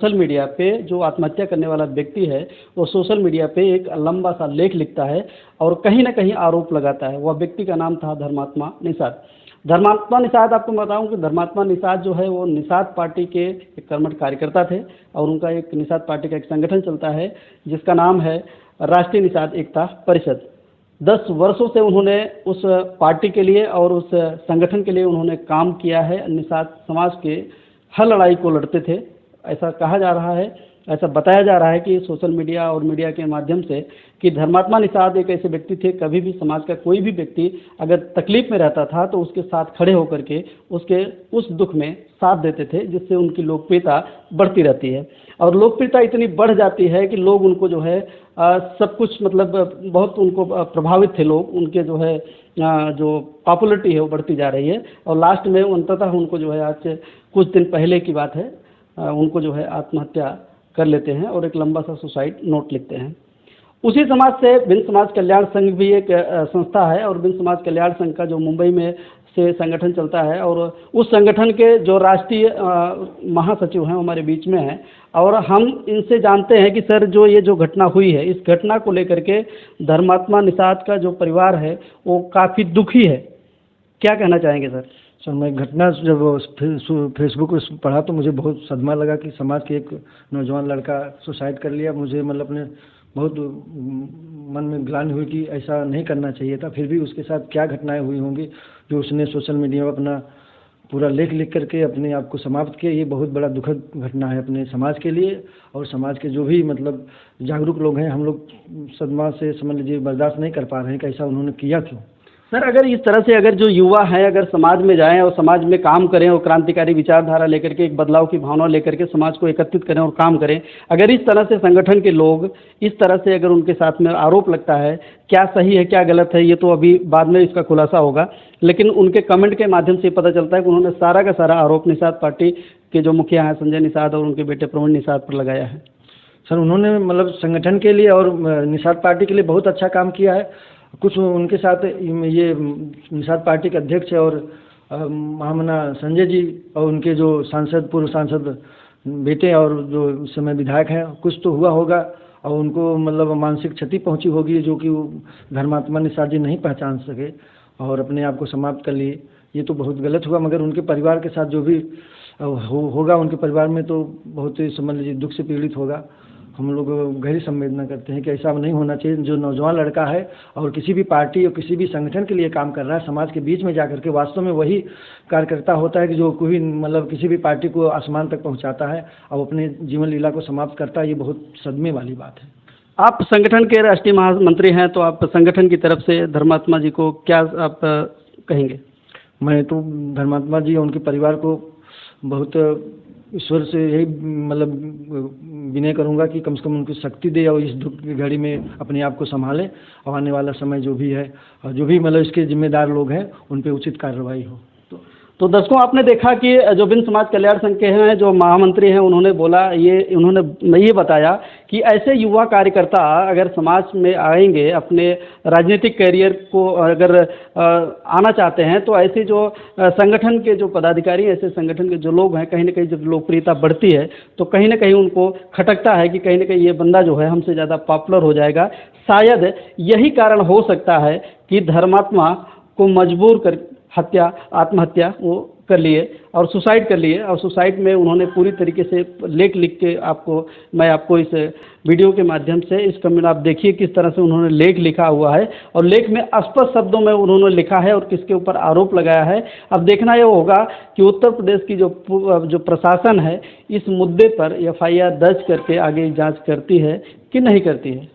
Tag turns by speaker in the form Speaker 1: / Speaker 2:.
Speaker 1: Social media पे जो आत्महत्या करने वाला व्यक्ति है, वो सोशल मीडिया पे एक लंबा सा लेख लिखता है और कहीं न कहीं आरोप लगाता है। वह व्यक्ति का नाम था धर्मात्मा निषाद। धर्मात्मा निषाद, आपको बताऊँ कि धर्मात्मा निषाद जो है वो निषाद पार्टी के एक कर्मठ कार्यकर्ता थे और उनका एक निषाद पार्टी का एक संगठन चलता है जिसका नाम है राष्ट्रीय निषाद एकता परिषद। 10 वर्षों से उन्होंने उस पार्टी के लिए और उस संगठन के लिए उन्होंने काम किया है। निषाद समाज के हर लड़ाई को लड़ते थे। ऐसा कहा जा रहा है, ऐसा बताया जा रहा है कि सोशल मीडिया और मीडिया के माध्यम से कि धर्मात्मा निषाद एक ऐसे व्यक्ति थे, कभी भी समाज का कोई भी व्यक्ति अगर तकलीफ में रहता था तो उसके साथ खड़े होकर के उसके उस दुख में साथ देते थे, जिससे उनकी लोकप्रियता बढ़ती रहती है। और लोकप्रियता इतनी बढ़ जाती है कि लोग उनको जो है सब कुछ मतलब बहुत उनको प्रभावित थे लोग, उनके जो है जो पॉपुलरिटी है वो बढ़ती जा रही है और लास्ट में अंततः उनको जो है आज कुछ दिन पहले की बात है, उनको जो है आत्महत्या कर लेते हैं और एक लंबा सा सुसाइड नोट लिखते हैं। उसी समाज से बिन समाज कल्याण संघ भी एक संस्था है और बिन समाज कल्याण संघ का जो मुंबई में से संगठन चलता है और उस संगठन के जो राष्ट्रीय महासचिव हैं हमारे बीच में हैं और हम इनसे जानते हैं कि सर जो ये जो घटना हुई है, इस घटना को लेकर के धर्मात्मा निषाद का जो परिवार है वो काफ़ी दुखी है। क्या कहना चाहेंगे सर?
Speaker 2: सर, मैं घटना जब फेसबुक पर पढ़ा तो मुझे बहुत सदमा लगा कि समाज के एक नौजवान लड़का सुसाइड कर लिया। मुझे मतलब अपने बहुत मन में ग्लानि हुई कि ऐसा नहीं करना चाहिए था। फिर भी उसके साथ क्या घटनाएं हुई होंगी जो उसने सोशल मीडिया पर अपना पूरा लेख लिख करके अपने आप को समाप्त किया। ये बहुत बड़ा दुखद घटना है अपने समाज के लिए और समाज के जो भी मतलब जागरूक लोग हैं, हम लोग सदमा से समझ लीजिए बर्दाश्त नहीं कर पा रहे हैं कि ऐसा उन्होंने किया क्यों।
Speaker 1: सर, अगर इस तरह से अगर जो युवा हैं अगर समाज में जाएं और समाज में काम करें और क्रांतिकारी विचारधारा लेकर के एक बदलाव की भावना लेकर के समाज को एकत्रित करें और काम करें, अगर इस तरह से संगठन के लोग इस तरह से अगर उनके साथ में आरोप लगता है, क्या सही है क्या गलत है ये तो अभी बाद में इसका खुलासा होगा, लेकिन उनके कमेंट के माध्यम से पता चलता है कि उन्होंने सारा का सारा आरोप निषाद पार्टी के जो मुखिया हैं संजय निषाद और उनके बेटे प्रवीण निषाद पर लगाया है।
Speaker 2: सर, उन्होंने मतलब संगठन के लिए और निषाद पार्टी के लिए बहुत अच्छा काम किया है। कुछ उनके साथ ये निषाद पार्टी के अध्यक्ष और महामना संजय जी और उनके जो सांसद पूर्व सांसद बेटे और जो इस समय विधायक हैं, कुछ तो हुआ होगा और उनको मतलब मानसिक क्षति पहुंची होगी जो कि वो धर्मात्मा निषाद जी नहीं पहचान सके और अपने आप को समाप्त कर लिए। ये तो बहुत गलत हुआ, मगर उनके परिवार के साथ जो भी होगा उनके परिवार में तो बहुत ही समझ लीजिए दुख से पीड़ित होगा। हम लोग गहरी संवेदना करते हैं कि ऐसा नहीं होना चाहिए। जो नौजवान लड़का है और किसी भी पार्टी और किसी भी संगठन के लिए काम कर रहा है, समाज के बीच में जाकर के वास्तव में वही कार्यकर्ता होता है कि जो कोई मतलब किसी भी पार्टी को आसमान तक पहुंचाता है और अपने जीवन लीला को समाप्त करता है। ये बहुत सदमे वाली बात है।
Speaker 1: आप संगठन के राष्ट्रीय महामंत्री हैं तो आप संगठन की तरफ से धर्मात्मा जी को क्या आप कहेंगे?
Speaker 2: मैं तो धर्मात्मा जी और उनके परिवार को बहुत ईश्वर से यही मतलब विनय करूंगा कि कम से कम उनको शक्ति दे और इस दुख की घड़ी में अपने आप को संभालें और आने वाला समय जो भी है और जो भी मतलब इसके जिम्मेदार लोग हैं उन पर उचित कार्रवाई हो।
Speaker 1: तो दर्शकों, आपने देखा कि जो बिन समाज कल्याण संघ के हैं जो महामंत्री हैं उन्होंने बोला उन्होंने ये बताया कि ऐसे युवा कार्यकर्ता अगर समाज में आएंगे, अपने राजनीतिक कैरियर को अगर आना चाहते हैं तो ऐसे जो संगठन के जो पदाधिकारी, ऐसे संगठन के जो लोग हैं, कहीं ना कहीं जब लोकप्रियता बढ़ती है तो कहीं ना कहीं उनको खटकता है कि कहीं ना कहीं ये बंदा जो है हमसे ज़्यादा पॉपुलर हो जाएगा। शायद यही कारण हो सकता है कि धर्मात्मा को मजबूर कर आत्महत्या वो कर लिए और सुसाइड कर लिए और सुसाइड में उन्होंने पूरी तरीके से लेख लिख के मैं आपको इस वीडियो के माध्यम से इस कमेंट आप देखिए किस तरह से उन्होंने लेख लिखा हुआ है और लेख में स्पष्ट शब्दों में उन्होंने लिखा है और किसके ऊपर आरोप लगाया है। अब देखना ये होगा कि उत्तर प्रदेश की जो प्रशासन है इस मुद्दे पर FIR दर्ज करके आगे जाँच करती है कि नहीं करती है।